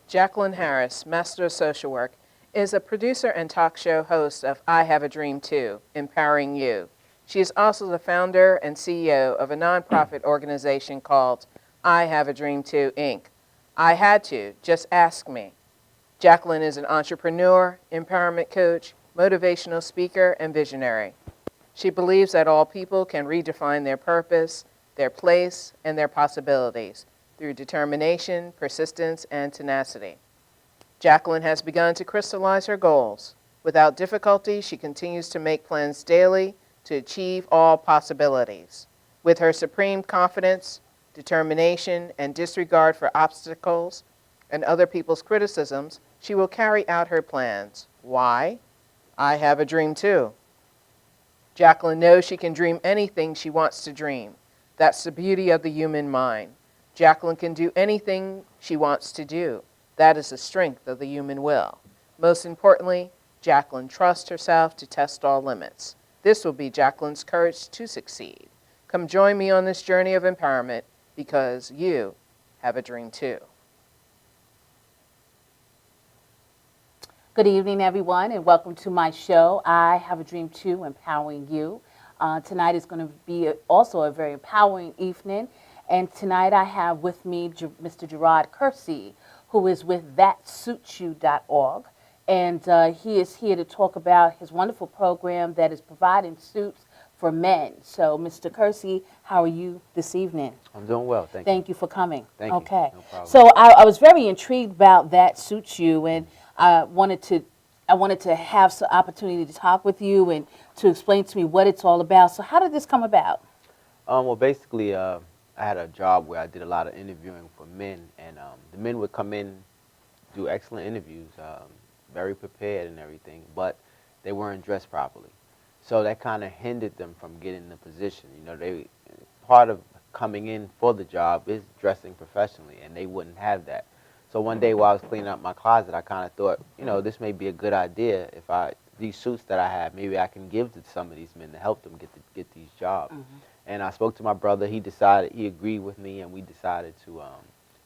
Jacqueline Harris, Master of Social Work, is a producer and talk show host of I Have a Dream Too, Empowering You. She is also the founder and CEO of a nonprofit organization called I Have a Dream Too, Inc. I had to, just ask me. Jacqueline is an entrepreneur, empowerment coach, motivational speaker, and visionary. She believes that all people can redefine their purpose, their place, and their possibilities through determination, persistence, and tenacity. Jacqueline has begun to crystallize her goals. Without difficulty, she continues to make plans daily to achieve all possibilities. With her supreme confidence, determination, and disregard for obstacles and other people's criticisms, she will carry out her plans. Why? I have a dream too. Jacqueline knows she can dream anything she wants to dream. That's the beauty of the human mind. Jacqueline can do anything she wants to do. That is the strength of the human will. Most importantly, Jacqueline trusts herself to test all limits. This will be Jacqueline's courage to succeed. Come join me on this journey of empowerment because you have a dream too. Good evening, everyone, and welcome to my show, I Have a Dream Too, Empowering You. Tonight is going to be also a very empowering evening, and tonight I have with me Mr. Gerard Kersey, who is with thatsuitsyou.org, and he is here to talk about his wonderful program that is providing suits for men. So, Mr. Kersey, how are you this evening? I'm doing well, thank you. Thank you for coming. Thank you. Okay. No problem. So I was very intrigued about That Suits You, and I wanted to have some opportunity to talk with you and to explain to me what it's all about. So how did this come about? Well, basically, I had a job where I did a lot of interviewing for men, and the men would come in, do excellent interviews, very prepared and everything, but they weren't dressed properly. So that kind of hindered them from getting the position. You know, part of coming in for the job is dressing professionally, and they wouldn't have that. So one day while I was cleaning up my closet, I kind of thought, you know, this may be a good idea if these suits that I have, maybe I can give to some of these men to help them get these jobs. Mm-hmm. And I spoke to my brother. He agreed with me, and we decided to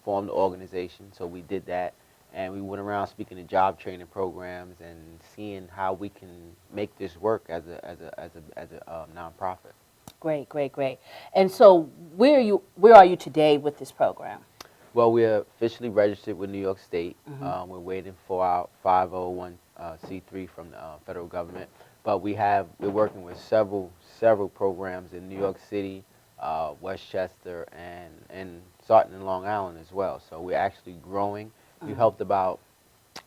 form the organization. So we did that, and we went around speaking to job training programs and seeing how we can make this work as a nonprofit. Great, great, great. And so where are you today with this program? Well, we're officially registered with New York State. Mm-hmm. We're waiting for our 501c3 from the federal government. But we're working with several programs in New York City, Westchester, and starting in Long Island as well. So we're actually growing. Mm-hmm. We've helped about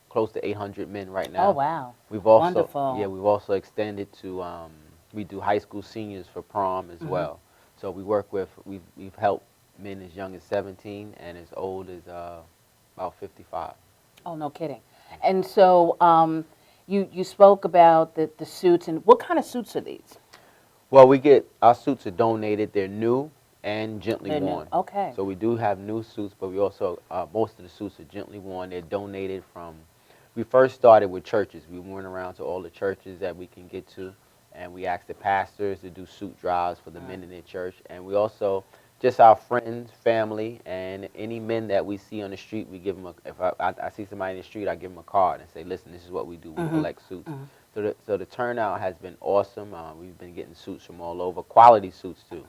close to 800 men right now. Oh, wow. We've also, wonderful. Yeah, we've also extended to, we do high school seniors for prom as Mm-hmm. well. So we've helped men as young as 17 and as old as about 55. Oh, no kidding. And so you spoke about the suits, and what kind of suits are these? Well, our suits are donated. They're new and gently worn. New. Okay. So we do have new suits, but we also, most of the suits are gently worn. They're donated we first started with churches. We went around to all the churches that we can get to, and we asked the pastors to do suit drives for the men in their church. And we also, just our friends, family, and any men that we see on the street, we give them if I see somebody in the street, I give them a card and say, listen, this is what we do. We collect suits. So the turnout has been awesome. We've been getting suits from all over, quality suits too.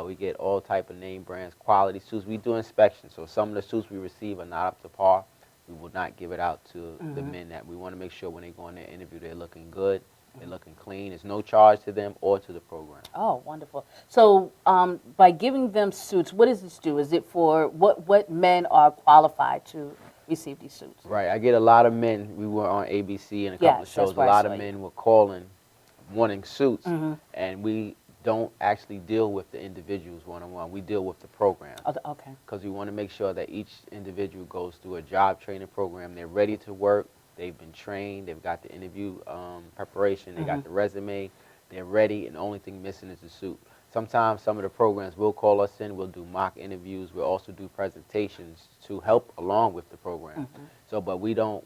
We get all type of name brands, quality suits. We do inspections, so some of the suits we receive are not up to par. We will not give it out to the men. That we want to make sure when they go in their interview, they're looking good, they're looking clean. There's no charge to them or to the program. Oh, wonderful. So by giving them suits, what does this do? Is it for what men are qualified to receive these suits? Right. I get a lot of men. We were on ABC and a couple of Yes, shows. that's A where I lot saw of you. men were calling, wanting suits, and we don't actually deal with the individuals one-on-one. We deal with the program. Okay. Because we want to make sure that each individual goes through a job training program. They're ready to work. They've been trained. They've got the interview preparation. They got the resume. They're ready, and the only thing missing is the suit. Sometimes some of the programs will call us in. We'll do mock interviews. We'll also do presentations to help along with the program. So, but we don't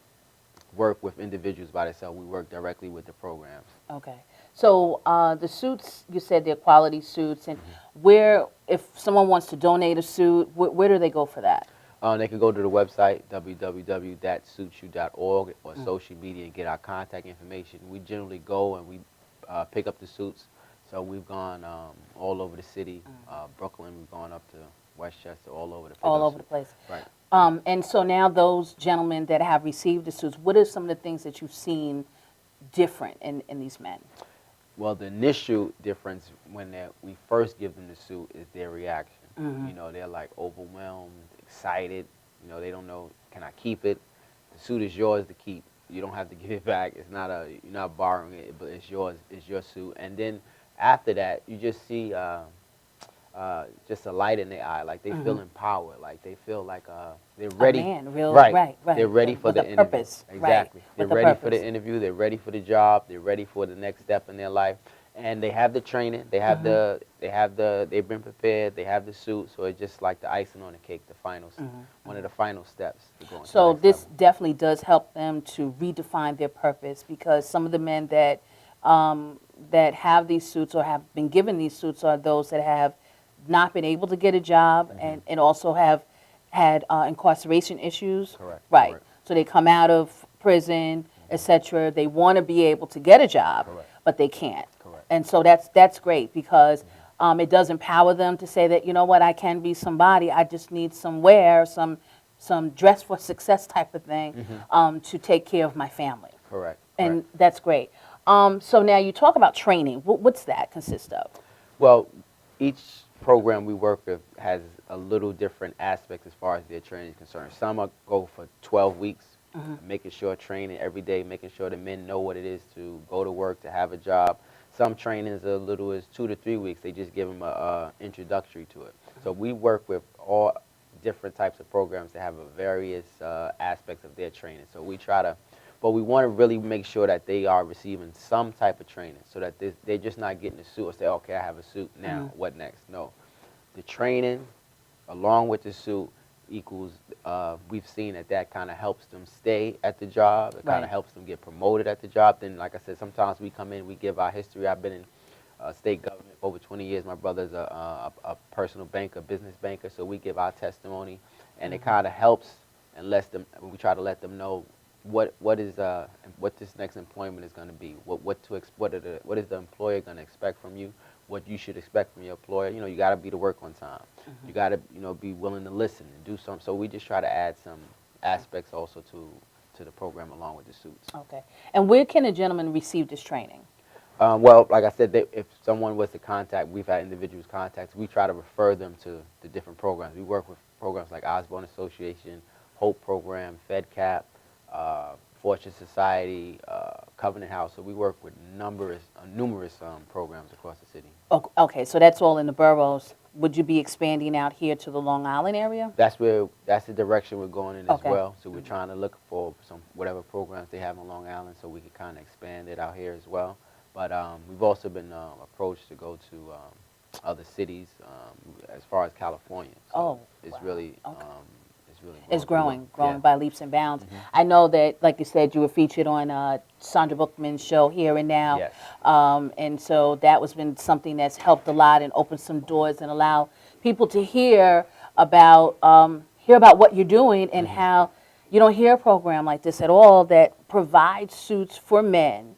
work with individuals by themselves. We work directly with the programs. Okay. So the suits, you said they're quality suits, and where, if someone wants to donate a suit, where do they go for that? They can go to the website, www.suitsyou.org, or social media and get our contact information. We generally go and we pick up the suits. So we've gone all over the city, Brooklyn, we've gone up to Westchester, all over the place. All over the place. Right. And so now those gentlemen that have received the suits, what are some of the things that you've seen different in these men? Well, the initial difference when we first give them the suit is their reaction. You know, they're like overwhelmed, excited. You know, they don't know, can I keep it? The suit is yours to keep. You don't have to give it back. It's not you're not borrowing it, but it's yours. It's your suit. And then after that, you just see just a light in their eye, like they feel empowered, like they feel like they're ready. A man, real, right. right. They're ready for with the a interview. purpose. Exactly. Right. They're With a ready for purpose. the interview. They're ready for the job. They're ready for the next step in their life. And they have the training. They have they've been prepared. They have the suit. So it's just like the icing on the cake, the finals, one of the final steps to go into So the next this level. definitely does help them to redefine their purpose, because some of the men that that have these suits or have been given these suits are those that have not been able to get a job and also have had incarceration issues. Correct, Right. correct. So they come out of prison, etc. They want to be able to get a job, Correct. but they can't. Correct. And so that's great, because it does empower them to say that, you know what, I can be somebody. I just need some wear, some dress for success type of thing to take care of my family. Correct. And that's great. So now you talk about training. What's that consist of? Well, each program we work with has a little different aspects as far as their training is concerned. Some go for 12 weeks, making sure training every day, making sure the men know what it is to go to work, to have a job. Some trainings as little as 2 to 3 weeks. They just give them a introductory to it. So we work with all different types of programs that have a various aspects of their training. So we try to, but we want to really make sure that they are receiving some type of training, so that they're just not getting a suit and say, okay, I have a suit now, what next? No. The training along with the suit equals, we've seen that kind of helps them stay at the job. It kind Right. of helps them get promoted at the job. Then, like I said, sometimes we come in, we give our history. I've been in state government for over 20 years. My brother's a personal banker, business banker, so we give our testimony, and it kind of helps and lets them. We try to let them know what this next employment is going to be. What is the employer going to expect from you? What you should expect from your employer. You know, you got to be to work on time. You got to, be willing to listen and do something. So we just try to add some aspects also to the program along with the suits. Okay. And where can a gentleman receive this training? Well, like I said, if someone was to contact, we've had individuals contact, we try to refer them to the different programs. We work with programs like Osborne Association, Hope Program, FedCap, Fortune Society, Covenant House. So we work with numerous programs across the city. Okay, so that's all in the boroughs. Would you be expanding out here to the Long Island area? That's the direction we're going in Okay. as well. So we're trying to look for whatever programs they have on Long Island, so we can kind of expand it out here as well. But we've also been approached to go to other cities as far as California. So it's wow. really Okay. it's really It's growing Yeah. by leaps and bounds. I know that, like you said, you were featured on Sandra Bookman's show Here and Now. Yes. And so that was been something that's helped a lot and opened some doors and allow people to hear about what you're doing, and how you don't hear a program like this at all that provides suits for men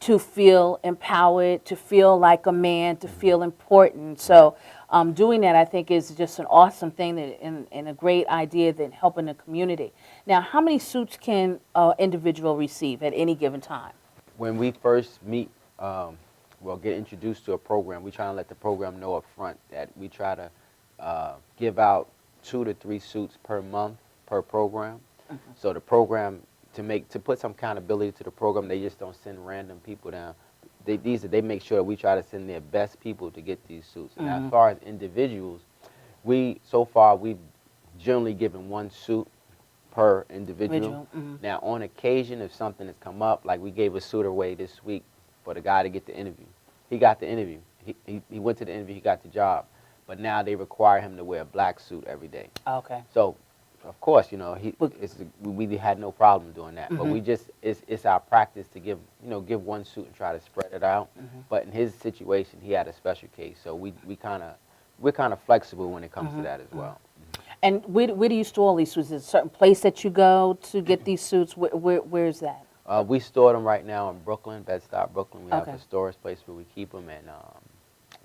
to feel empowered, to feel like a man, to feel important. So doing that, I think, is just an awesome thing and a great idea that helping the community. Now, how many suits can an individual receive at any given time? When we first meet, get introduced to a program, we try to let the program know up front that we try to give out 2 to 3 suits per month per program. So the program, to put some accountability to the program, they just don't send random people down. They make sure that we try to send their best people to get these suits. Now, as far as individuals, so far we've generally given 1 suit per individual. Now, on occasion, if something has come up, like we gave a suit away this week for the guy to get the interview. He got the interview. He went to the interview. He got the job. But now they require him to wear a black suit every day. Okay. So, of course, you know, we had no problem doing that. But we just, it's our practice to give 1 suit and try to spread it out. But in his situation, he had a special case. So we're kind of flexible when it comes to that as well. And where do you store all these suits? Is there a certain place that you go to get these suits? Where is that? We store them right now in Brooklyn, Bed-Stuy, Brooklyn. We have a storage place where we keep them. And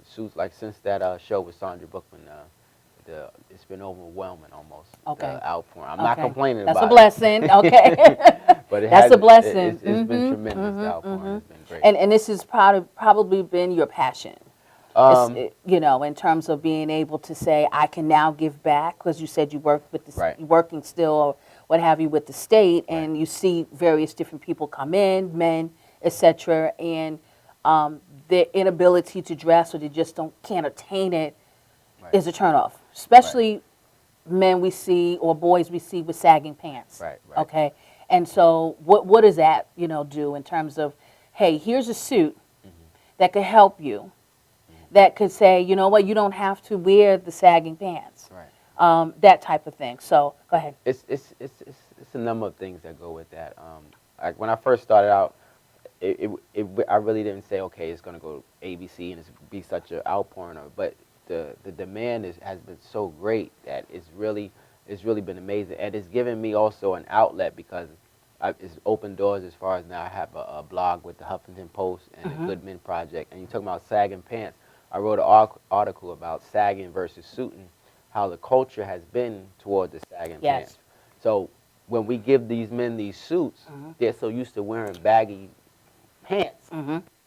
suits, like since that show with Sandra Bookman, it's been overwhelming almost. The outpouring. I'm not complaining about it. That's a blessing. Okay. But that's a blessing. It's been tremendous. The outpouring has been great. And this has probably been your passion. In terms of being able to say, I can now give back, because you said you work with you're working still, or what have you, with the state, and you see various different people come in, men, etc., and their inability to dress, or they just can't attain it, is a turnoff. Especially men we see or boys we see with sagging pants. Right. Okay, and so what does that do in terms of, hey, here's a suit that could help you, that could say, you know what, you don't have to wear the sagging pants. Right. That type of thing. So go ahead. It's a number of things that go with that. Like when I first started out, I really didn't say, okay, it's going to go ABC and it's be such an outpouring of, but the demand has been so great that it's really been amazing, and it's given me also an outlet, because it's opened doors as far as now I have a blog with the Huffington Post and the Good Men Project. And you talking about sagging pants, I wrote an article about sagging versus suiting, how the culture has been toward the sagging pants. So when we give these men these suits, they're so used to wearing baggy pants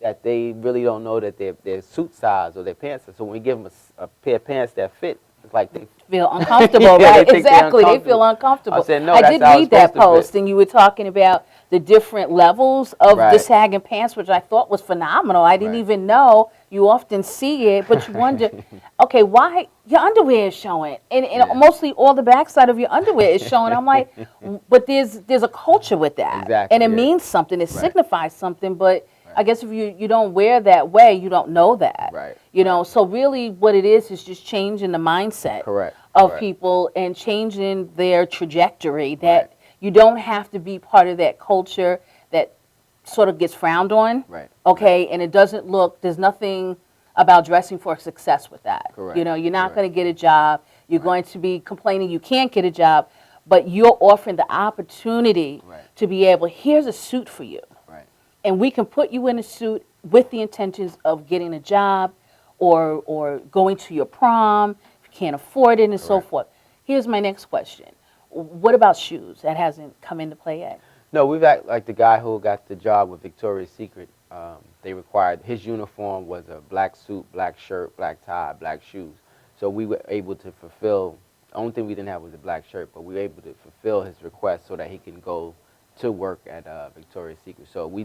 that they really don't know that their suit size or their pants. So when we give them a pair of pants that fit, it's like they feel uncomfortable, right? Exactly, they feel uncomfortable. I said, no, I that's did how it's read that supposed to fit. post, and you were talking about the different levels of the sagging pants, which I thought was phenomenal. I didn't even know. You often see it, but you wonder, okay, why your underwear is showing, and mostly all the backside of your underwear is showing. I'm like, but there's a culture with that, and it means something. It signifies something, but I guess if you don't wear that way, you don't know that. So really what it is just changing the mindset of people and changing their trajectory, that you don't have to be part of that culture that sort of gets frowned on. And it doesn't look, there's nothing about dressing for success with that. You're not going to get a job. You're going to be complaining you can't get a job, but you're offering the opportunity to be able, here's a suit for you. And we can put you in a suit with the intentions of getting a job or going to your prom, if you can't afford it, and so forth. Here's my next question. What about shoes? That hasn't come into play yet. No, we've got, like the guy who got the job with Victoria's Secret, they required, his uniform was a black suit, black shirt, black tie, black shoes. So we were able to fulfill, the only thing we didn't have was a black shirt, but we were able to fulfill his request so that he can go to work at Victoria's Secret. So we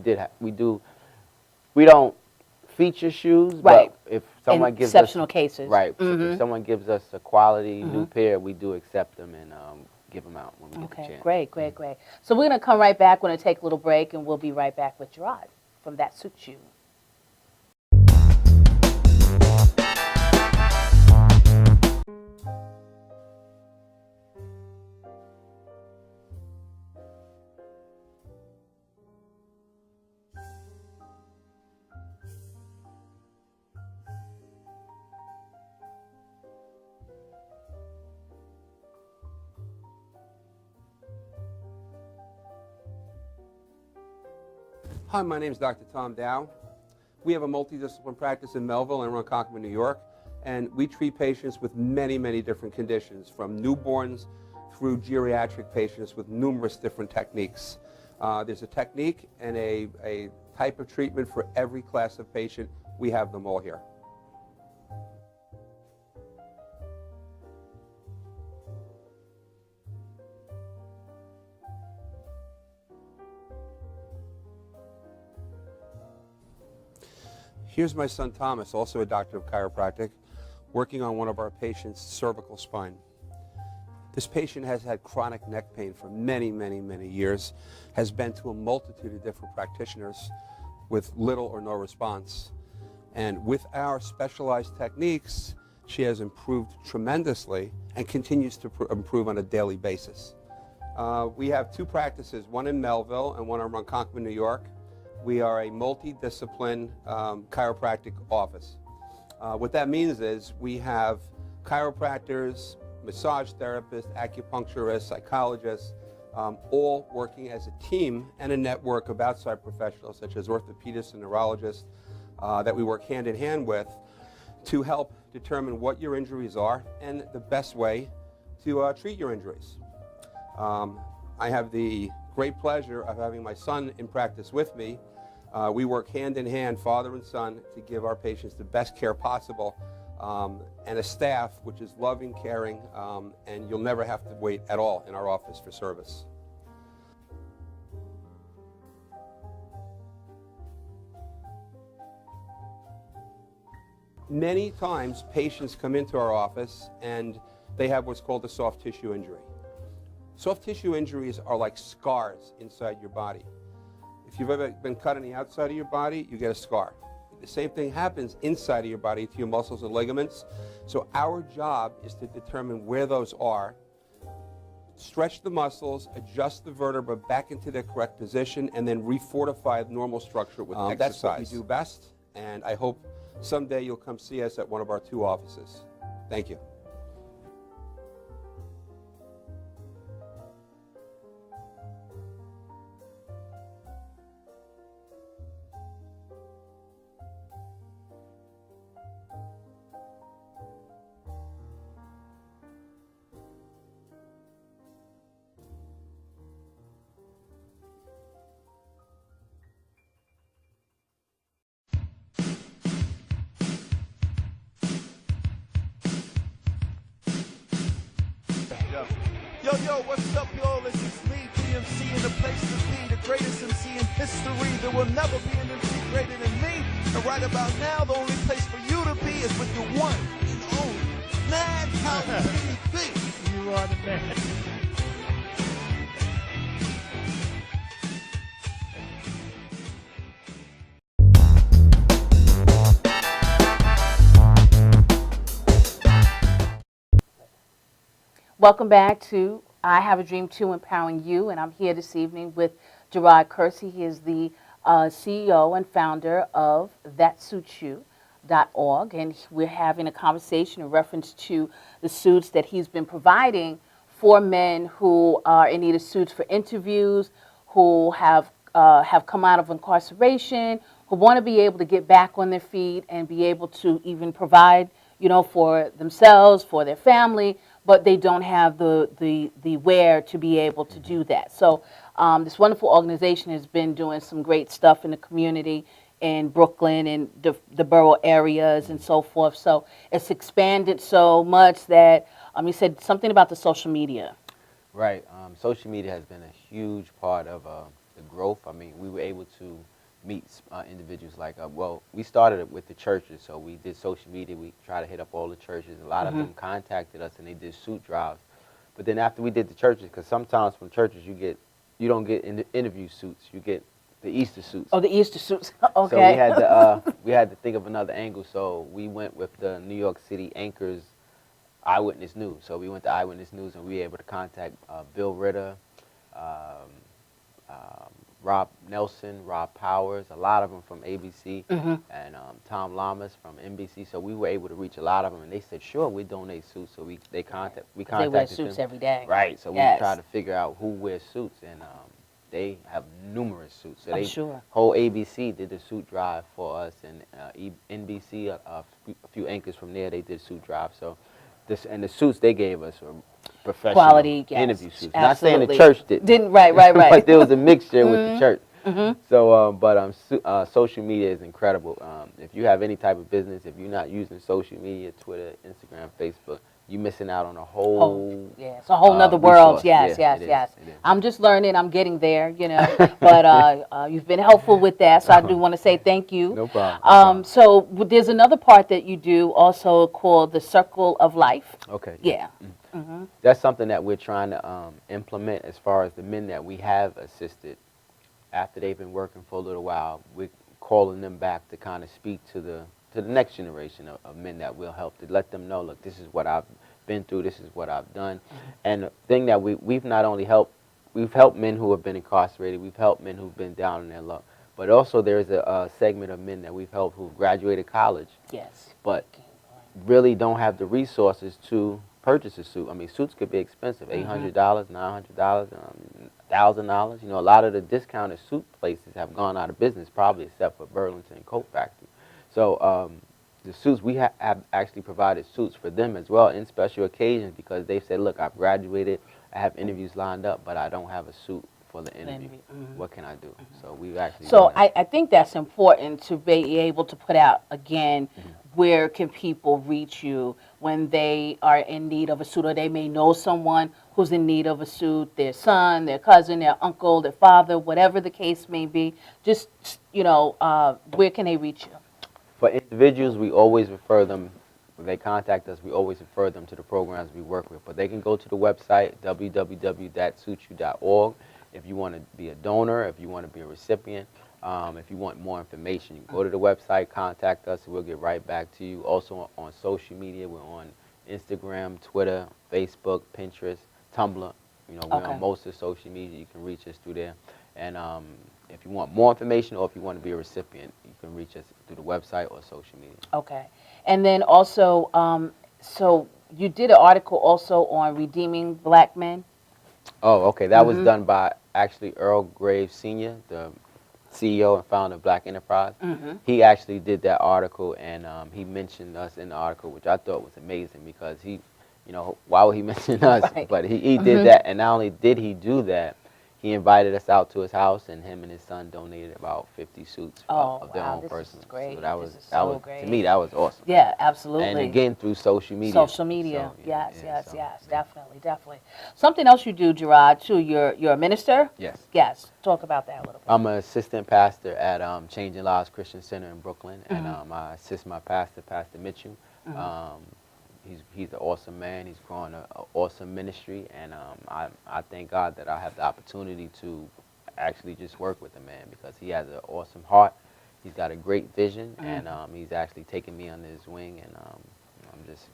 don't feature shoes, but if someone gives us exceptional cases, if someone gives us a quality new pair, we do accept them and give them out when we get the chance. Great. So we're going to come right back. We're going to take a little break, and we'll be right back with Gerard from That Suits You. Hi, my name is Dr. Tom Dow. We have a multidiscipline practice in Melville and Ronkonkoma, New York. And we treat patients with many, many different conditions, from newborns through geriatric patients with numerous different techniques. There's a technique and a type of treatment for every class of patient. We have them all here. Here's my son Thomas, also a doctor of chiropractic, working on one of our patients' cervical spine. This patient has had chronic neck pain for many, many, many years, has been to a multitude of different practitioners with little or no response. And with our specialized techniques, she has improved tremendously and continues to improve on a daily basis. We have two practices, one in Melville and one in Ronkonkoma, New York. We are a multidiscipline chiropractic office. What that means is we have chiropractors, massage therapists, acupuncturists, psychologists, all working as a team and a network of outside professionals such as orthopedists and neurologists that we work hand in hand with to help determine what your injuries are and the best way to treat your injuries. I have the great pleasure of having my son in practice with me. We work hand in hand, father and son, to give our patients the best care possible, and a staff which is loving, caring, and you'll never have to wait at all in our office for service. Many times patients come into our office and they have what's called a soft tissue injury. Soft tissue injuries are like scars inside your body. If you've ever been cut on the outside of your body, you get a scar. The same thing happens inside of your body to your muscles and ligaments. So our job is to determine where those are, stretch the muscles, adjust the vertebra back into their correct position, and then refortify the normal structure with exercise. That's what we do best, and I hope someday you'll come see us at one of our two offices. Thank you. Yo, what's up, y'all? This is me, DMC, in the place to be, the greatest MC in history. There will never be an MC greater than me. And right about now, the only place for you to be is with your one and only Mad House TV. You are the man. Welcome back to I Have a Dream Too, Empowering You, and I'm here this evening with Gerard Kersey. He is the CEO and founder of ThatSuitsYou.org, and we're having a conversation in reference to the suits that he's been providing for men who are in need of suits for interviews, who have come out of incarceration, who want to be able to get back on their feet and be able to even provide, for themselves, for their family, but they don't have the where to be able to do that. So this wonderful organization has been doing some great stuff in the community in Brooklyn and the borough areas and so forth. So it's expanded so much that you said something about the social media. Right. Social media has been a huge part of the growth. I mean, we were able to meet individuals like, we started it with the churches, so we did social media. We tried to hit up all the churches. A lot of them contacted us, and they did suit drives. But then after we did the churches, because sometimes from churches you don't get interview suits, you get the Easter suits. Oh, the Easter suits. Okay. So we had to think of another angle. So we went with the New York City Anchor's Eyewitness News. So we went to Eyewitness News, and we were able to contact Bill Ritter, Rob Nelson, Rob Powers, a lot of them from ABC, and Tom Lamas from NBC. So we were able to reach a lot of them, and they said, "Sure, we donate suits." So we contacted They wear suits them. every day. Right. So Yes. we tried to figure out who wears suits, and they have numerous suits. So I'm they sure. whole ABC did the suit drive for us, and NBC, a few anchors from there, they did suit drive. So the suits they gave us were professional Quality, yes, interview suits. absolutely. Not saying the church didn't. Right, But there was a mixture with the church. Mm-hmm. So, social media is incredible. If you have any type of business, if you're not using social media, Twitter, Instagram, Facebook, you're missing out on a whole. Yeah, it's a whole nother world. resource. Yes, Yeah, yes, it is, yes. it is. I'm just learning. I'm getting there, you know. But you've been helpful with that, so I do want to say thank you. No problem. No problem. So there's another part that you do also called the Circle of Life. Okay. Yeah. That's something that we're trying to implement as far as the men that we have assisted after they've been working for a little while. We're calling them back to kind of speak to the next generation of men that we'll help, to let them know, look, this is what I've been through, this is what I've done. And the thing that we've not only helped, we've helped men who have been incarcerated, we've helped men who've been down in their luck, but also there's a segment of men that we've helped who graduated college, Yes. but really don't have the resources to purchase a suit. I mean, suits could be expensive, $800, $900, $1,000. You know, a lot of the discounted suit places have gone out of business, probably except for Burlington Coat Factory. So the suits, we have actually provided suits for them as well in special occasions, because they've said, look, I've graduated, I have interviews lined up, but I don't have a suit for the interview. What can I do? So we've actually So done that. I think that's important to be able to put out again, where can people reach you when they are in need of a suit, or they may know someone who's in need of a suit, their son, their cousin, their uncle, their father, whatever the case may be. Just, you know, where can they reach you? For individuals, we always refer them, when they contact us, we always refer them to the programs we work with. But they can go to the website, www.thatsuitsyou.org. If you want to be a donor, if you want to be a recipient, if you want more information, you can go to the website, contact us, and we'll get right back to you. Also on social media, we're on Instagram, Twitter, Facebook, Pinterest, Tumblr. You know, we're Okay. on most of social media. You can reach us through there. And if you want more information, or if you want to be a recipient, you can reach us through the website or social media. Okay. And then also, so you did an article also on redeeming black men. Oh, okay. That was done by actually Earl Graves Sr., the CEO and founder of Black Enterprise. He actually did that article, and he mentioned us in the article, which I thought was amazing, because he, you know, why would he mention us? Right. But he did that, and not only did he do that, he invited us out to his house, and him and his son donated about 50 suits of their wow, own this is personal. great. So that This was is so to great. me, that was awesome. Yeah, absolutely. And again, through social media. Social media. So, Yes, yes, so, yes. Definitely, definitely. Something else you do, Gerard, too. You're a minister. Yes. Yes. Talk about that a little bit. I'm an assistant pastor at Changing Lives Christian Center in Brooklyn, and I assist my pastor, Pastor Mitchell. He's an awesome man. He's growing an awesome ministry, and I thank God that I have the opportunity to actually just work with the man, because he has an awesome heart. He's got a great vision, and he's actually taken me under his wing, and I'm just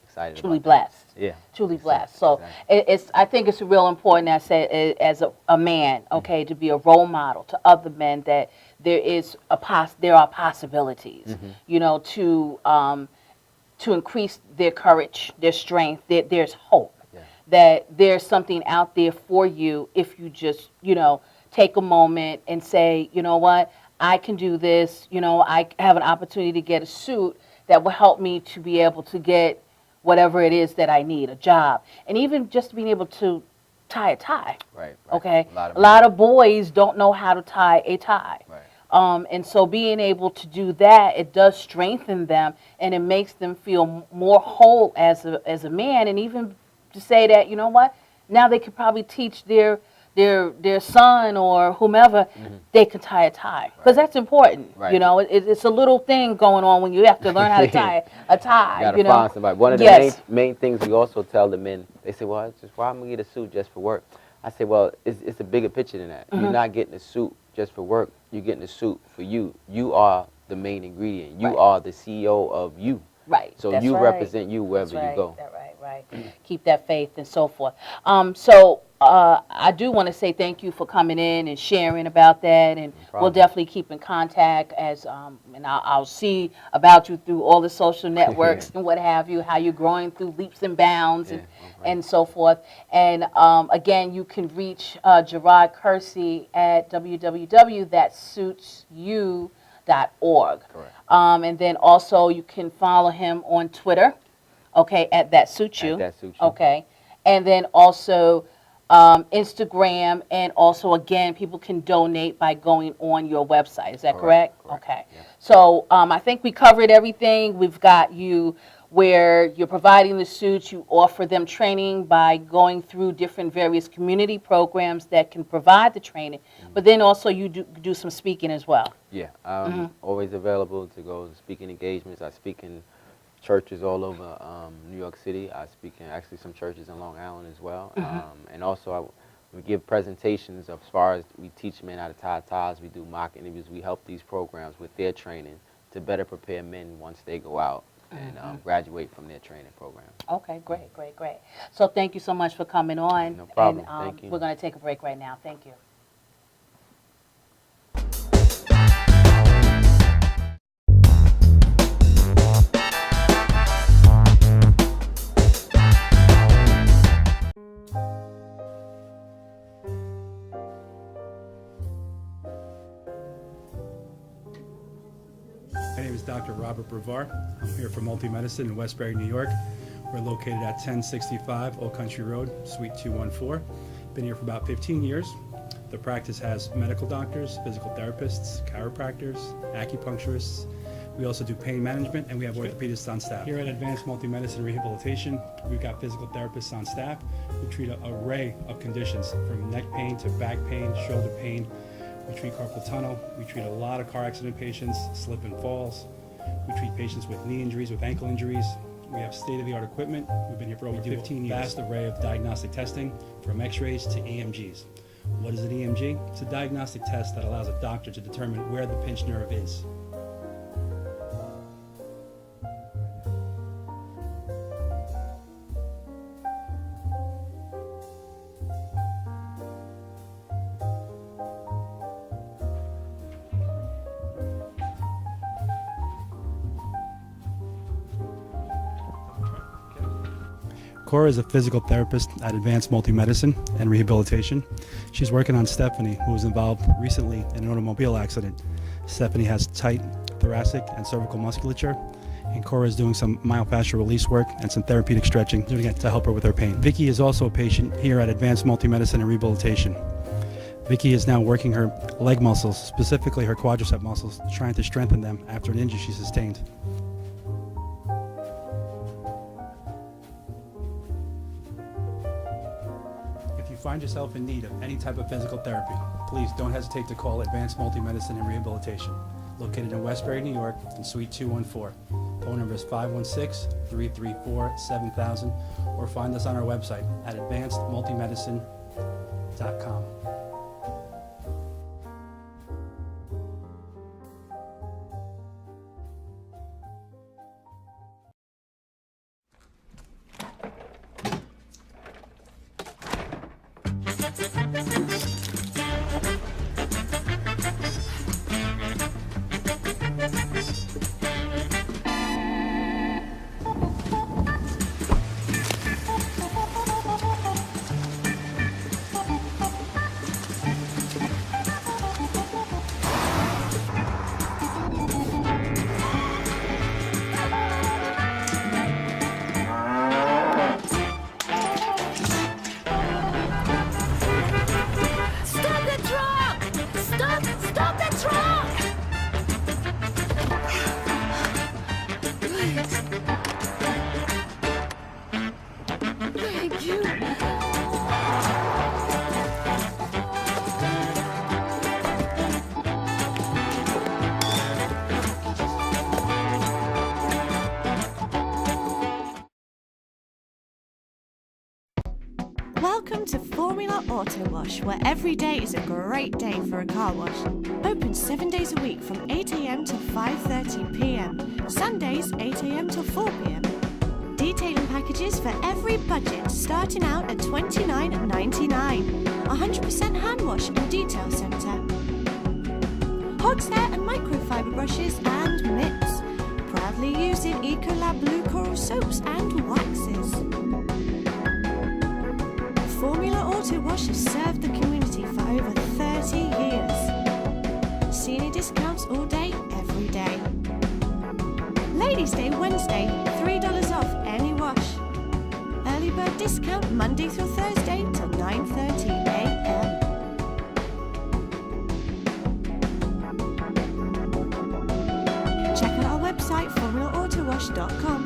excited. Truly about blessed. that. Yeah. Truly Exactly, blessed. So exactly. I think it's real important as a man, okay, to be a role model to other men, that there are possibilities, you know, to increase their courage, their strength. There's hope. Yeah. That there's something out there for you if you just, you know, take a moment and say, you know what, I can do this. You know, I have an opportunity to get a suit that will help me to be able to get whatever it is that I need, a job, and even just being able to tie a tie. Right. Okay, A a lot of boys don't know how to tie a tie. Right. And so being able to do that, it does strengthen them, and it makes them feel more whole as a man, and even to say that, you know what, now they could probably teach their son or whomever, they can tie a tie, because that's important. Right. You know, it's a little thing going on when you have to learn how to tie a tie. You gotta you know? find somebody. One of the Yes. main things we also tell the men, they say, well, it's just, why am I gonna get a suit just for work? I say, well, it's a bigger picture than that. You're not getting a suit just for work. You're getting a suit for you. You are the main ingredient. You Right. are the CEO of you. Right. So That's you right. represent you wherever That's right. you go. Right. Keep that faith and so forth. So I do want to say thank you for coming in and sharing about that, and we'll problem. definitely keep in contact as, and I'll see about you through all the social networks and what have you, how you're growing through leaps and bounds Yeah, and so forth. And again, you can reach Gerard Kersey at www.thatsuitsyou.org. Correct. And then also you can follow him on Twitter, okay, at That Suits You. At That Suits You. Okay. And then also Instagram, and also, again, people can donate by going on your website. Is that correct? Correct. Okay. Yeah. So I think we covered everything. We've got you where you're providing the suits. You offer them training by going through different various community programs that can provide the training. But then also you do some speaking as well. Yeah, I'm always available to go to speaking engagements. I speak in churches all over New York City. I speak in actually some churches in Long Island as well. And also we give presentations as far as we teach men how to tie ties. We do mock interviews. We help these programs with their training to better prepare men once they go out and graduate from their training program. Okay, great, great, great. So thank you so much for coming on. No problem. And Thank you. we're going to take a break right now. Thank you. My name is Dr. Robert Brevard. I'm here for Multi-Medicine in Westbury, New York. We're located at 1065 Old Country Road, Suite 214. Been here for about 15 years. The practice has medical doctors, physical therapists, chiropractors, acupuncturists. We also do pain management, and we have orthopedists on staff. Here at Advanced Multi-Medicine Rehabilitation, we've got physical therapists on staff who treat an array of conditions, from neck pain to back pain, shoulder pain. We treat carpal tunnel. We treat a lot of car accident patients, slip and falls. We treat patients with knee injuries, with ankle injuries. We have state-of-the-art equipment. We've been here for over 15 years. Vast array of diagnostic testing, from x-rays to EMGs. What is an EMG? It's a diagnostic test that allows a doctor to determine where the pinched nerve is. Cora is a physical therapist at Advanced Multi-Medicine and Rehabilitation. She's working on Stephanie, who was involved recently in an automobile accident. Stephanie has tight thoracic and cervical musculature, and Cora is doing some myofascial release work and some therapeutic stretching, doing it to help her with her pain. Vicky is also a patient here at Advanced Multi-Medicine and Rehabilitation. Vicky is now working her leg muscles, specifically her quadricep muscles, trying to strengthen them after an injury she sustained. If you find yourself in need of any type of physical therapy, please don't hesitate to call Advanced Multi-Medicine and Rehabilitation, located in Westbury, New York, in Suite 214. Phone number is 516-334-7000, or find us on our website at advancedmultimedicine.com. Stop the truck! Stop the truck! Please. Thank you. Welcome to Formula Auto Wash, where every day is a great day for a car wash. Open 7 days a week from 8 a.m. till 5:30 p.m. Sundays 8 a.m. till 4 p.m. Detailing packages for every budget, starting out at $29.99. 100% hand wash and detail centre. Hog's hair and microfiber brushes and mitts. Proudly using Ecolab Blue Coral soaps and waxes. Formula Auto Wash has served the community for over 30 years. Senior discounts all day, every day. Ladies' Day Wednesday, $3 off any wash. Early bird discount Monday through Thursday till 9:30 a.m. Check out our website, formulaautowash.com.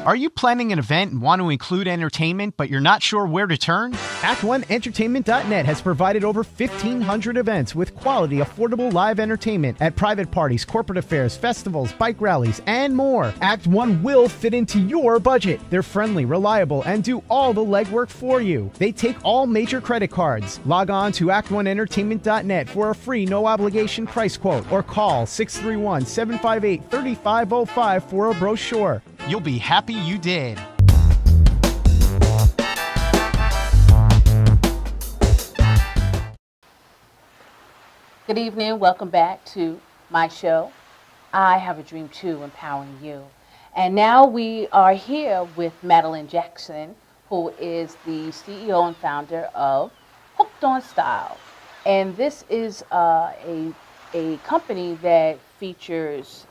Are you planning an event and want to include entertainment, but you're not sure where to turn? Act1Entertainment.net has provided over 1,500 events with quality, affordable live entertainment at private parties, corporate affairs, festivals, bike rallies, and more. Act 1 will fit into your budget. They're friendly, reliable, and do all the legwork for you. They take all major credit cards. Log on to Act1Entertainment.net for a free, no-obligation price quote, or call 631-758-3505 for a brochure. You'll be happy you did. Good evening. Welcome back to my show. I Have a Dream Too, Empowering You. And now we are here with Madeline Jackson, who is the CEO and founder of Hooked on Style. And this is a company that features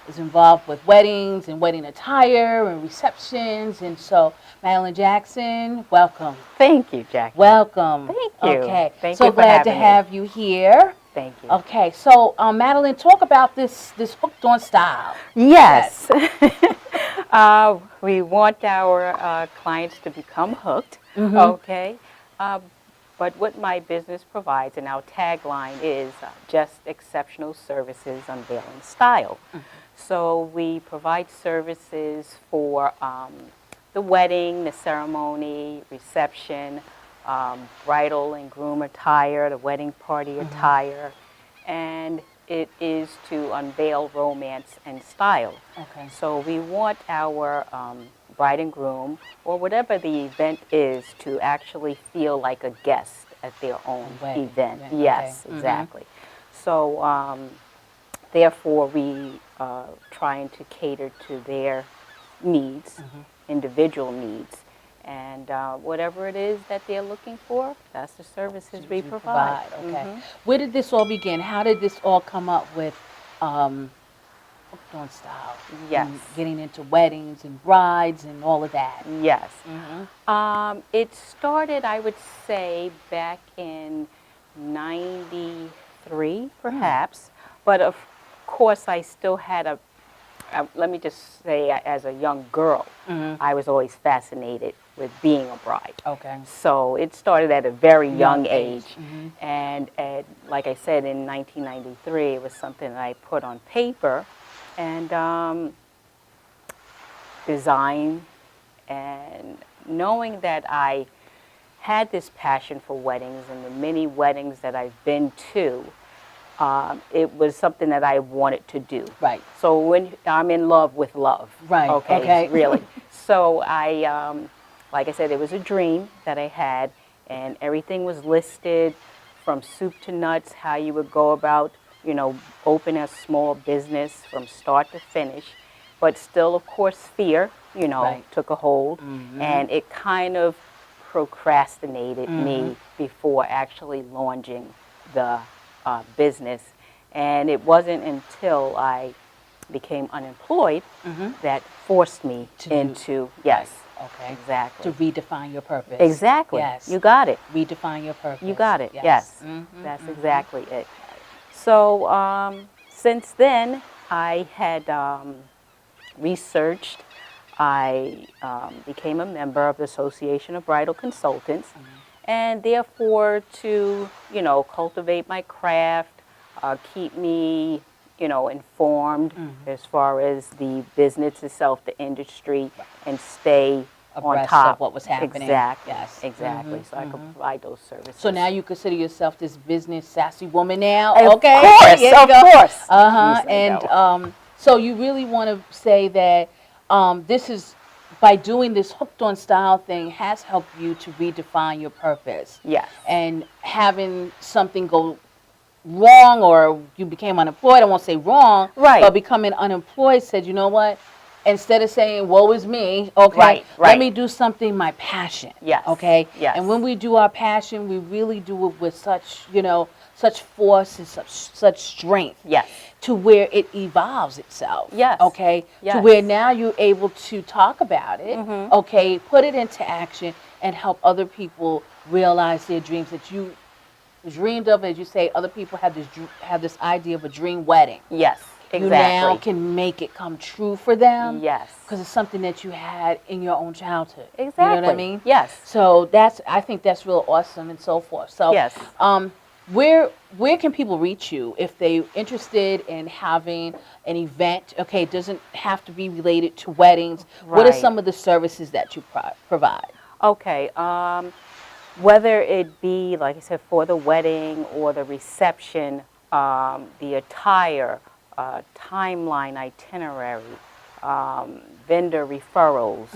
is involved with weddings and wedding attire and receptions. And so, Madeline Jackson, welcome. Thank you, Jackie. Welcome. Thank you. Okay. Thank so you for glad to having me. have you here. Thank you. Okay. So, Madeline, talk about this Hooked on Style. Yes. We want our clients to become hooked. Okay. But what my business provides, and our tagline is just exceptional services unveiling style. So we provide services for the wedding, the ceremony, reception, bridal and groom attire, the wedding party attire, and it is to unveil romance and style. Okay. So we want our bride and groom, or whatever the event is, to actually feel like a guest at their own wedding event. event, Yes, okay. exactly. So therefore we are trying to cater to their needs, individual needs, and whatever it is that they're looking for, that's the services we provide. Okay. Where did this all begin? How did this all come up with Hooked on Style? Yes. And getting into weddings and brides and all of that. Yes. It started, I would say, back in '93, perhaps. But of course, I still had let me just say, as a young girl, I was always fascinated with being a bride. Okay. So it started at a very young age. And like I said, in 1993, it was something that I put on paper and design, and knowing that I had this passion for weddings and the many weddings that I've been to, it was something that I wanted to do. Right. So when I'm in love with love. Right. Okay. Really. So I, like I said, it was a dream that I had, and everything was listed from soup to nuts, how you would go about, open a small business from start to finish. But still, of course, fear, took a hold, and it kind of procrastinated me before actually launching the business. And it wasn't until I became unemployed that forced me into, yes, Okay. exactly. To redefine your purpose. Exactly. Yes. You got it. Redefine your purpose. You got it. Yes. That's exactly it. So since then, I had researched. I became a member of the Association of Bridal Consultants, and therefore to, cultivate my craft, keep me, informed as far as the business itself, the industry, and stay on Abreast top of what was happening. Exactly. Yes. Exactly. So I could provide those services. So now you consider yourself this business sassy woman now, Of okay? course, There you of go. course. Uh-huh. Yes, I And know. So you really want to say that this is, by doing this hooked on style thing, has helped you to redefine your purpose. Yes. And having something go wrong, or you became unemployed, I won't say wrong, Right. but becoming unemployed, said, you know what? Instead of saying, woe is me, okay, Right, let right. me do something my passion. Yes, Okay? yes. And when we do our passion, we really do it with such, such force and such strength. Yes. To where it evolves itself. Yes, Okay? To yes. where now you're able to talk about it, Mm-hmm. okay, put it into action, and help other people realize their dreams that you dreamed of. As you say, other people have this idea of a dream wedding. Yes, You exactly. now can make it come true for them. Yes. Because it's something that you had in your own childhood. Exactly. You know what I mean? Yes. So I think that's real awesome and so forth. So Yes. where can people reach you if they're interested in having an event? Okay, it doesn't have to be related to weddings. What are Right. some of the services that you provide? Okay. Whether it be, like I said, for the wedding or the reception, the attire, timeline itinerary, vendor referrals,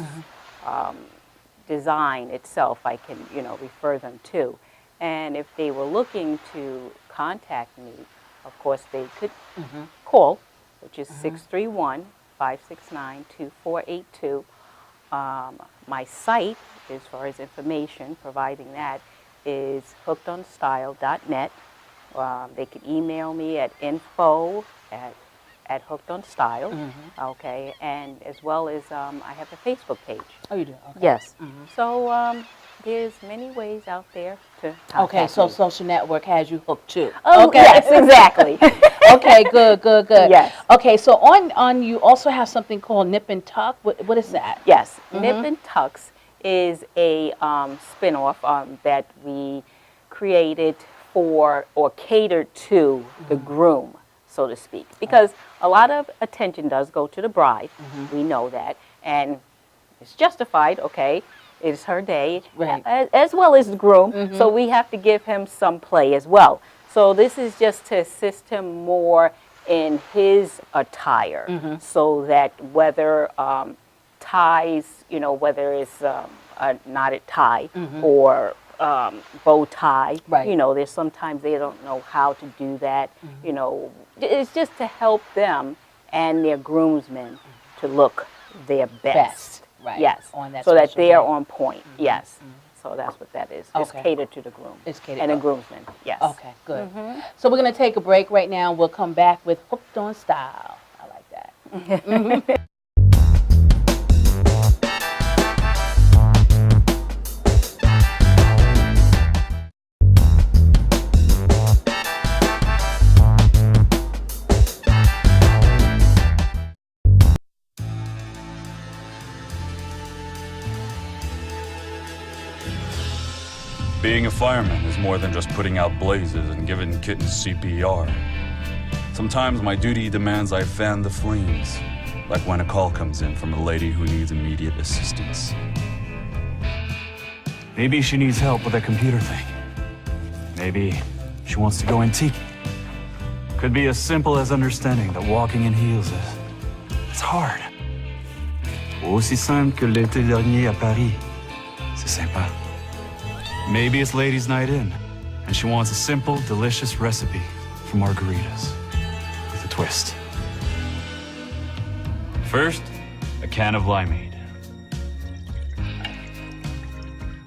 design itself, I can, refer them to. And if they were looking to contact me, of course, they could call, which is 631-569-2482. My site, as far as information, providing that, is hookedonstyle.net. They could email me at info@hookedonstyle, okay, and as well as I have a Facebook page. Oh, you do? Okay. Yes. So there's many ways out there to contact Okay, so me. social network has you hooked too. Oh, Okay. yes, exactly. Okay, good. Yes. Okay, so on you also have something called Nip and Tuck. What is that? Yes, Nip and Tucks is a spin-off that we created for or catered to the groom, so to speak, because a lot of attention does go to the bride. We know that, and it's justified. Okay, it's her day, Right. as well as the groom. So we have to give him some play as well. So this is just to assist him more in his attire, so that whether ties, whether it's a knotted tie or bow tie, Right. there's sometimes they don't know how to do that. It's just to help them and their groomsmen to look their best. Right. Yes. On that so that special they're day. on point. Yes. So that's what that is. It's Okay. catered to the groom. It's catered- and the groomsmen. Yes. Okay, good. So we're going to take a break right now. We'll come back with Hooked on Style. I like that. Being a fireman is more than just putting out blazes and giving kittens CPR. Sometimes my duty demands I fan the flames, like when a call comes in from a lady who needs immediate assistance. Maybe she needs help with a computer thing. Maybe she wants to go antique. Could be as simple as understanding that walking in heels it's hard. Aussi simple que l'été dernier à Paris. C'est sympa. Maybe it's ladies' night in, and she wants a simple, delicious recipe for margaritas with a twist. First, a can of limeade.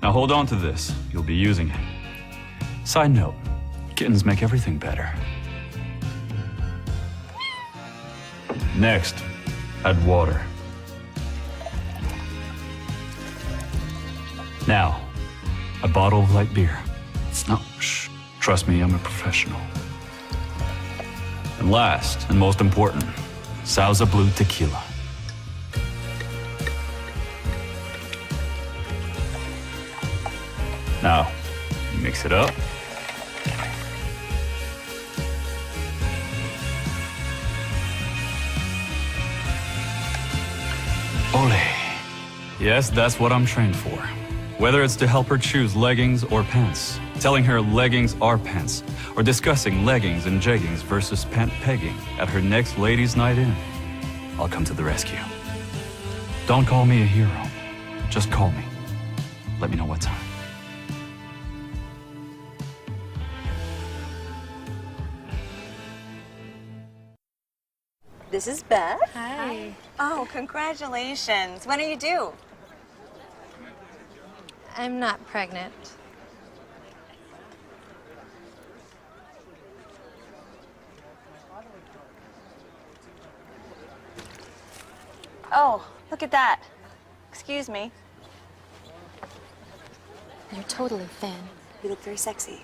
Now hold on to this. You'll be using it. Side note, kittens make everything better. Next, add water. Now, a bottle of light beer. No, shh. Trust me, I'm a professional. And last, and most important, Sauza Blue Tequila. Now, mix it up. Ole. Yes, that's what I'm trained for. Whether it's to help her choose leggings or pants, telling her leggings are pants, or discussing leggings and jeggings versus pant pegging at her next ladies' night in, I'll come to the rescue. Don't call me a hero. Just call me. Let me know what time. This is Beth. Hi. Oh, congratulations. When are you due? I'm not pregnant. Oh, look at that. Excuse me. You're totally thin. You look very sexy.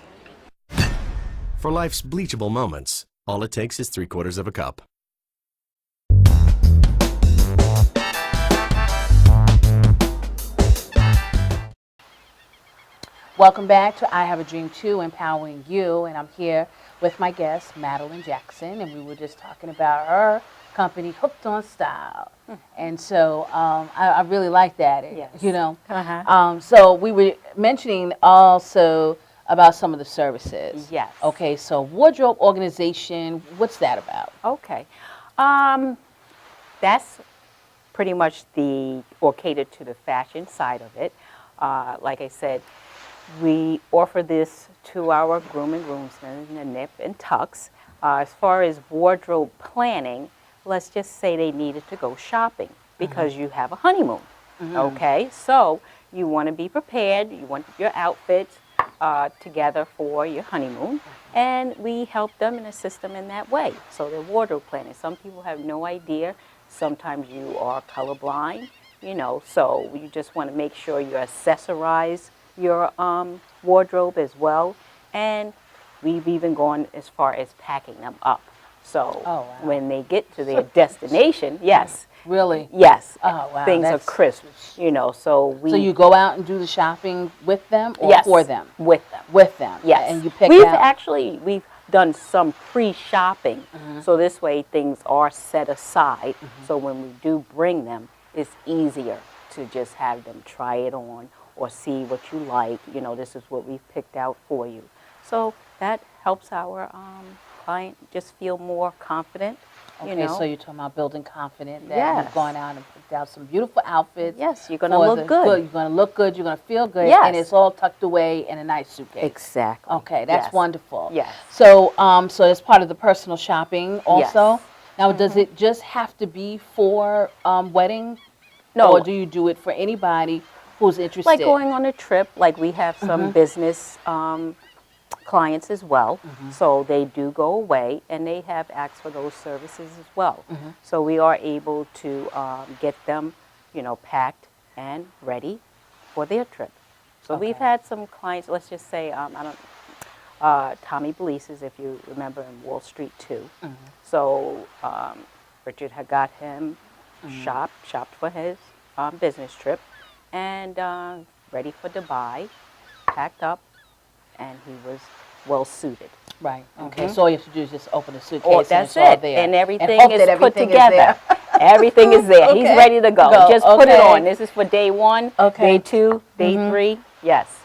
For life's bleachable moments, all it takes is 3/4 of a cup. Welcome back to I Have a Dream Too, Empowering You, and I'm here with my guest, Madeline Jackson, and we were just talking about her company, Hooked on Style. And so I really like that, Yes. you know. Uh-huh. So we were mentioning also about some of the services. Yes. Okay, so wardrobe organization, what's that about? Okay. That's pretty much catered to the fashion side of it. Like I said, we offer this to our groom and groomsmen in the nip and tucks. As far as wardrobe planning, let's just say they needed to go shopping because you have a honeymoon. Okay, so you want to be prepared. You want your outfits together for your honeymoon, and we help them and assist them in that way. So the wardrobe planning. Some people have no idea. Sometimes you are colorblind, you know, so you just want to make sure you accessorize your wardrobe as well. And we've even gone as far as packing them up. So when they get to their destination, yes. Really? Yes. Oh, wow. Things are crisp, you know, so So you go out and do the shopping with them or yes, for them? with them. With them. Yes. And you pick out. We've done some pre-shopping, so this way things are set aside. So when we do bring them, it's easier to just have them try it on or see what you like. You know, this is what we've picked out for you. So that helps our client just feel more confident. Okay, you know. so you're talking about building confidence that Yes. you've gone out and picked out some beautiful outfits. Yes, you're going to for look the good. You're going to look good, you're going to feel good, Yes. and it's all tucked away in a nice suitcase. Exactly. Okay, that's Yes. wonderful. Yes. So, so it's part of the personal shopping also? Yes. Now, does it just have to be for wedding? No. Or do you do it for anybody who's interested? Like going on a trip, like we have some business clients as well. So they do go away and they have asked for those services as well. So we are able to get them, you know, packed and ready for their trip. So we've had some clients, let's just say, Tommy Belises, if you remember, in Wall Street too. So Richard had got him shopped for his business trip, and ready for Dubai, packed up, and he was well suited. Right. Okay. So all you have to do is just open the suitcase. Oh, and that's it's all it. there. And everything hope is that put everything is together. there. Everything is there. He's Okay. ready to go. Go. Just put it Okay. on. This is for day 1, Okay. day 2, day 3. Yes.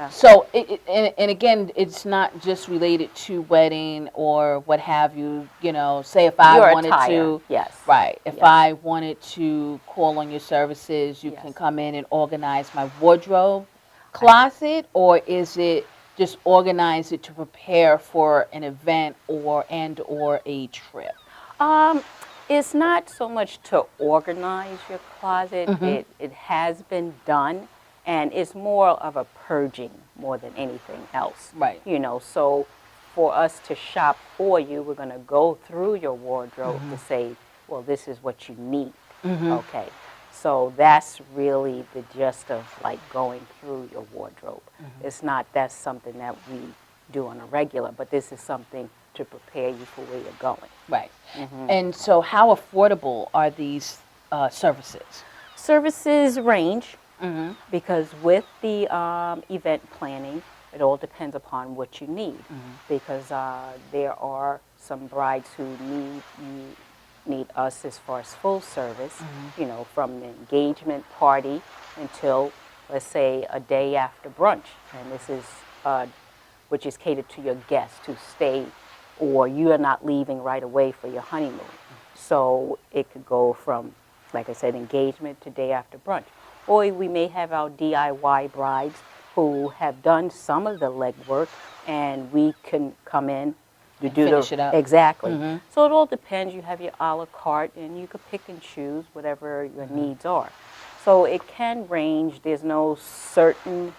So, and again, it's not just related to wedding or what have you. You know, say if I Your wanted attire. to, Yes. right. If Yes. I wanted to call on your services, you can come in and organize my wardrobe closet, or is it just organize it to prepare for an event or a trip? It's not so much to organize your closet. It has been done, and it's more of a purging more than anything else. Right. You know, so for us to shop for you, we're going to go through your wardrobe to say, well, this is what you need. Okay. So that's really the gist of like going through your wardrobe. It's not that's something that we do on a regular, but this is something to prepare you for where you're going. Right. And so, how affordable are these services? Services range because with the event planning, it all depends upon what you need. Because there are some brides who need us as far as full service, you know, from the engagement party until, let's say, a day after brunch. And this is, which is catered to your guests to stay, or you are not leaving right away for your honeymoon. So it could go from, like I said, engagement to day after brunch. Or we may have our DIY brides who have done some of the legwork, and we can come in to do finish it up. Exactly. Mhm. So it all depends. You have your a la carte, and you could pick and choose whatever your needs are. So it can range. There's no certain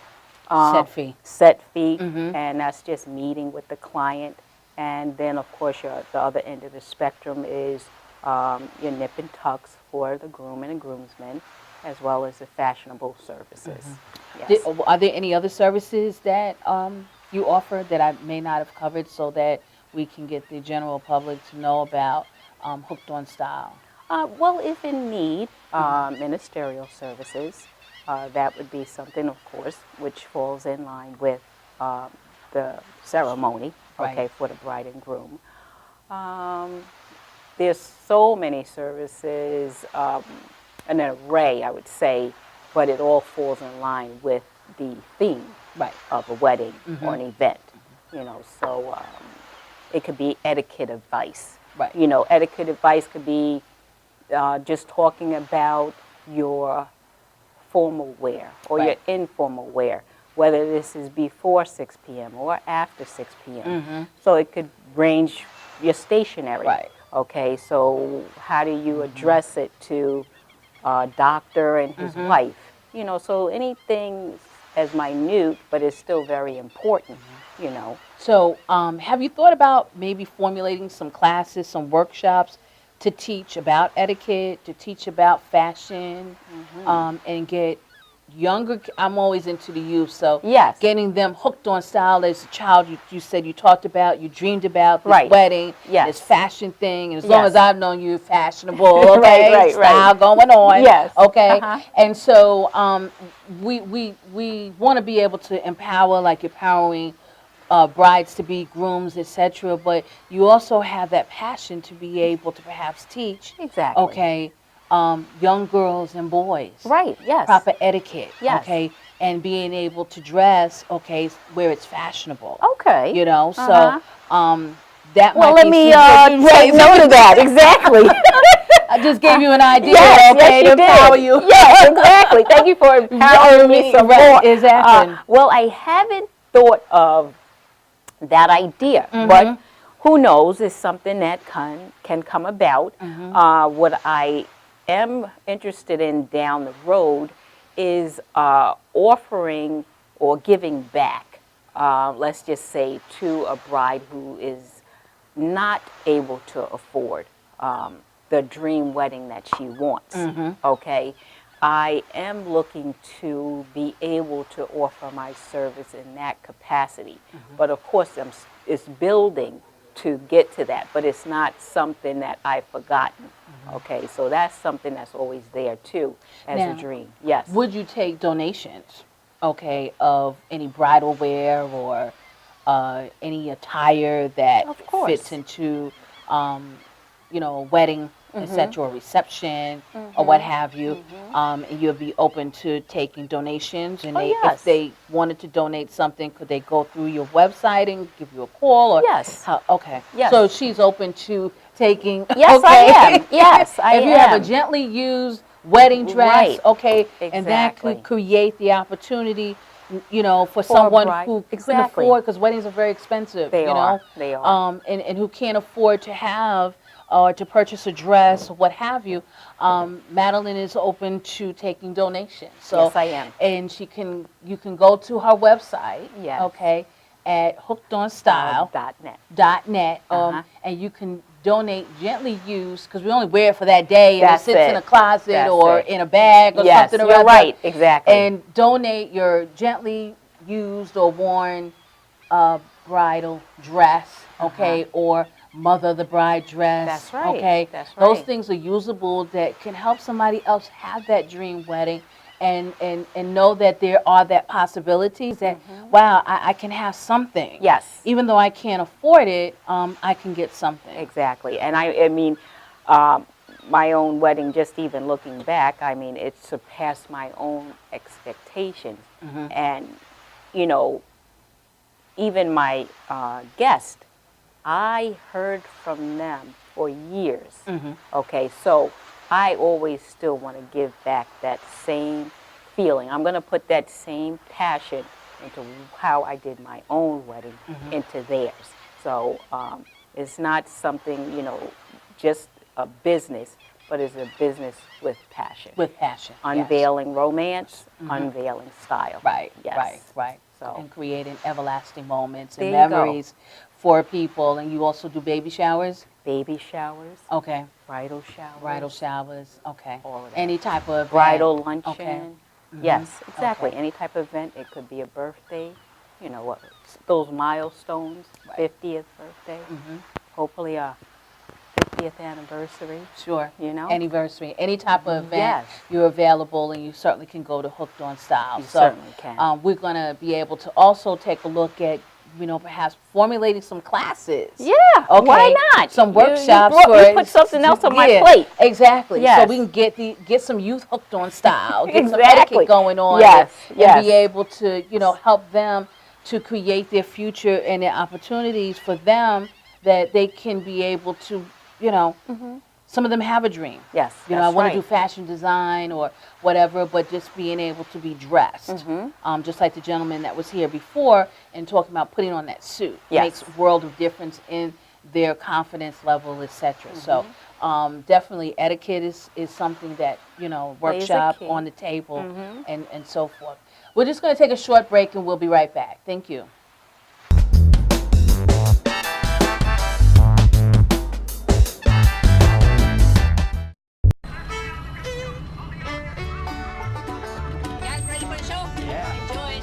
Set fee. Set fee, Mhm. and that's just meeting with the client. And then, of course, the other end of the spectrum is your nip and tucks for the groom and the groomsmen, as well as the fashionable services. Yes. Are there any other services that you offer that I may not have covered so that we can get the general public to know about Hooked on Style? Well, if in need, ministerial services, that would be something, of course, which falls in line with the ceremony, okay, Right. for the bride and groom. There's so many services, an array, I would say, but it all falls in line with the theme of a wedding or an event, you know. So it could be etiquette advice. Right. You know, etiquette advice could be just talking about your formal wear or your informal wear, whether this is before 6 p.m. or after 6 p.m. So it could range your stationery. Right. Okay, so how do you address it to a doctor and his wife? You know, so anything as minute, but it's still very important, you know. So have you thought about maybe formulating some classes, some workshops to teach about etiquette, to teach about fashion, and get younger? I'm always into the youth, so yes, getting them hooked on style as a child. You said you talked about, you dreamed about this Right. wedding, Yes. this fashion thing. And as long Yes. as I've known you, fashionable, okay, Right, style right. going on, Yes. okay. Uh-huh. And so we want to be able to empower, like empowering brides to be grooms, etc. But you also have that passion to be able to perhaps teach, Exactly. okay, young girls and boys, Right, yes. proper etiquette, Yes. okay, and being able to dress, okay, where it's fashionable, Okay. you know. Uh-huh. So that Well, might let be me some- take note of that. Exactly. I just gave you an idea, Yes, okay, yes, to you empower did. you. Yes, exactly. Thank you for empowering me some Right, more. exactly. Well, I haven't thought of that idea, but who knows? It's something that can come about. What I am interested in down the road is offering or giving back, let's just say, to a bride who is not able to afford the dream wedding that she wants. Okay, I am looking to be able to offer my service in that capacity, but of course it's building to get to that, but it's not something that I've forgotten. Okay, so that's something that's always there too as Now, a dream. Yes. Would you take donations, okay, of any bridal wear or any attire that Of course. fits into, you know, a wedding, etc., or reception, or what have you? And you'll be open to taking donations. And Oh, they, yes. if they wanted to donate something, could they go through your website and give you a call? Or Yes. Okay. Yes. So she's open to taking. Yes, okay? I am. Yes, I If you have am. a gently used wedding dress, Right. okay, and that Exactly. could create the opportunity, you know, for a someone bride. who can Exactly. afford, because weddings are very expensive, They you are. know, They are. and who can't afford to have or to purchase a dress or what have you. Madeline is open to taking donations. So, Yes, I am. and you can go to her website, Yes. okay, at hookedonstyle.net, .net. and you can donate gently used, because we only wear it for that day, and That's it sits in it. a closet That's or it. in a bag or Yes, something. or you're other. right. Exactly. And donate your gently used or worn bridal dress, okay, or mother of the bride dress. That's right. Okay, That's those right. things are usable that can help somebody else have that dream wedding. And know that there are that possibilities that, wow, I can have something. Yes. Even though I can't afford it, I can get something. Exactly. And I mean, my own wedding, just even looking back, I mean, it surpassed my own expectations. And, you know, even my guest, I heard from them for years. Okay, so I always still want to give back that same feeling. I'm going to put that same passion into how I did my own wedding into theirs. So it's not something, you know, just a business, but it's a business with passion. With passion, yes. Unveiling romance, unveiling style. Right, Yes. right. So And creating everlasting moments and There you go. memories for people. And you also do baby showers? baby showers, Okay. bridal showers. Bridal showers, okay. All of that. Any type of event. Bridal luncheon. Okay. Yes, exactly. Okay. Any type of event. It could be a birthday, you know, what those milestones, 50th birthday, hopefully a 50th anniversary. Sure. You know? Anniversary, any type of event, Yes. you're available, and you certainly can go to Hooked on Style. You So, certainly can. we're going to be able to also take a look at, you know, perhaps formulating some classes. Yeah, Okay. why not? Some You- workshops. you put something else on my Yeah, plate. Exactly. So Yes. we can get some youth hooked on style, get some Exactly. etiquette going on, Yes, and yes. be able to, you know, help them to create their future and their opportunities for them, that they can be able to, you know, some of them have a dream. Yes, You know, I that's want right. to do fashion design or whatever, but just being able to be dressed. Just like the gentleman that was here before and talking about putting on that suit. Yes. Makes a world of difference in their confidence level, etc. So definitely etiquette is something that, you know, Plays a workshop key. on the table and so forth. We're just going to take a short break and we'll be right back. Thank you. Guys, ready for the show? Yeah. Enjoy.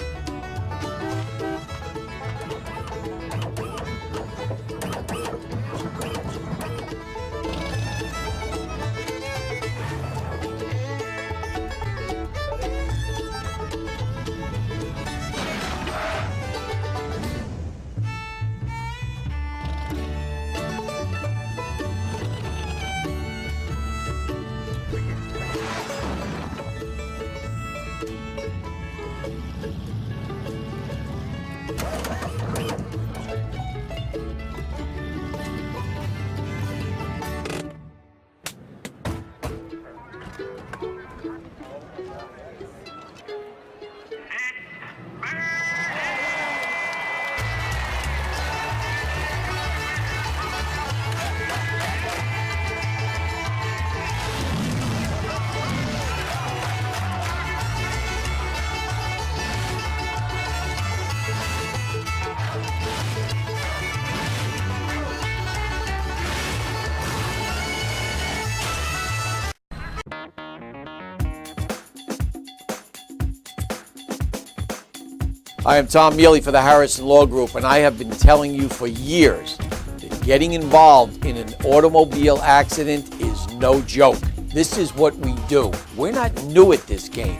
I am Tom Mealy for the Harrison Law Group, and I have been telling you for years that getting involved in an automobile accident is no joke. This is what we do. We're not new at this game.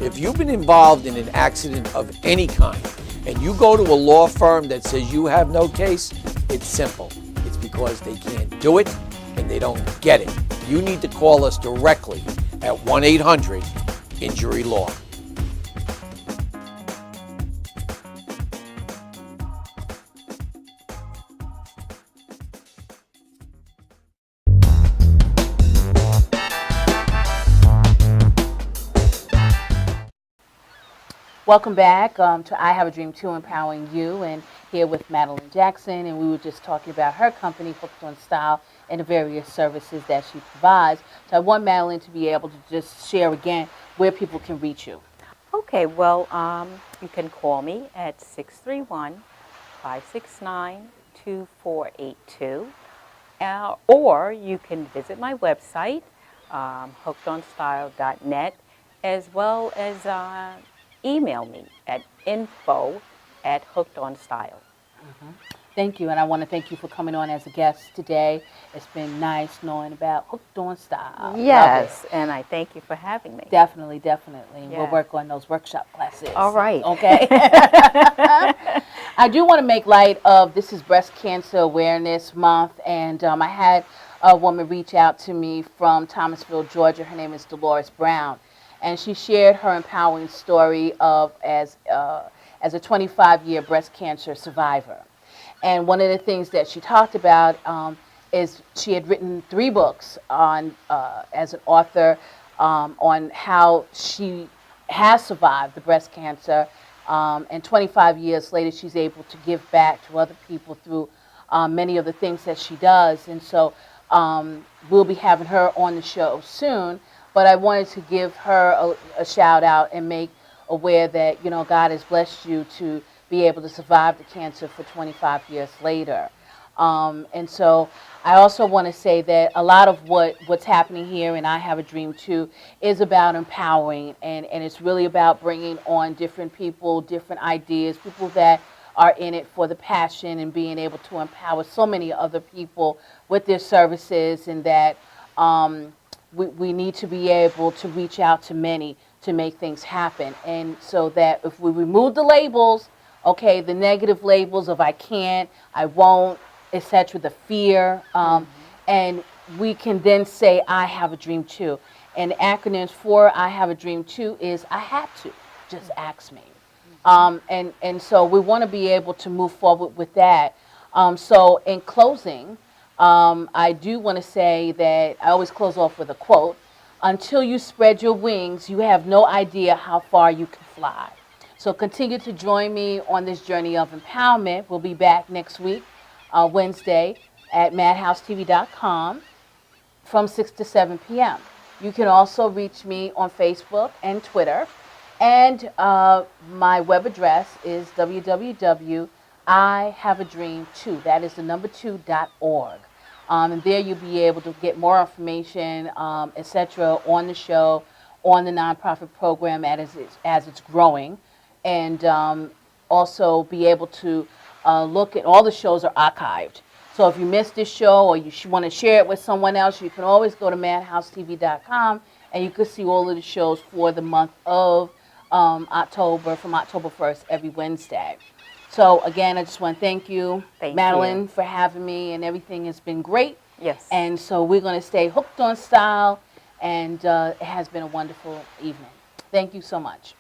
If you've been involved in an accident of any kind and you go to a law firm that says you have no case, it's simple. It's because they can't do it and they don't get it. You need to call us directly at 1-800-INJURY-LAW. Welcome back to I Have a Dream Too, Empowering You, and here with Madeline Jackson, and we were just talking about her company, Hooked on Style, and the various services that she provides. So I want Madeline to be able to just share again where people can reach you. Okay, well, you can call me at 631-569-2482, or you can visit my website, hookedonstyle.net, as well as email me at info@hookedonstyle. Thank you, and I want to thank you for coming on as a guest today. It's been nice knowing about Hooked on Style. Yes, Love it. and I thank you for having me. Definitely, definitely. And Yeah. we'll work on those workshop classes. All right. Okay. I do want to make light of, this is Breast Cancer Awareness Month, and I had a woman reach out to me from Thomasville, Georgia. Her name is Dolores Brown, and she shared her empowering story of as a 25-year breast cancer survivor. And one of the things that she talked about is she had written 3 books on as an author on how she has survived the breast cancer, and 25 years later she's able to give back to other people through many of the things that she does. And so we'll be having her on the show soon, but I wanted to give her a shout out and make aware that, you know, God has blessed you to be able to survive the cancer for 25 years later. And so I also want to say that a lot of what's happening here, and I Have a Dream Too, is about empowering, and it's really about bringing on different people, different ideas, people that are in it for the passion and being able to empower so many other people with their services, and that we need to be able to reach out to many to make things happen. And so that if we remove the labels, okay, the negative labels of I can't, I won't, etc., the fear, and we can then say I have a dream too. And acronyms for I have a dream too is I had to, just ask me. And so we want to be able to move forward with that. So in closing, I do want to say that I always close off with a quote: until you spread your wings, you have no idea how far you can fly. So continue to join me on this journey of empowerment. We'll be back next week, Wednesday, at madhousetv.com from 6 to 7 p.m. You can also reach me on Facebook and Twitter. And my web address is www.ihaveadream2. That is the number 2.org. And there you'll be able to get more information, etc., on the show, on the nonprofit program as it's growing, and also be able to look at all the shows are archived. So if you missed this show or you want to share it with someone else, you can always go to madhousetv.com and you can see all of the shows for the month of October, from October 1st, every Wednesday. So again, I just want to thank you, Madeline, for having me, and everything has been great. Yes. And so we're going to stay hooked on style, and it has been a wonderful evening. Thank you so much.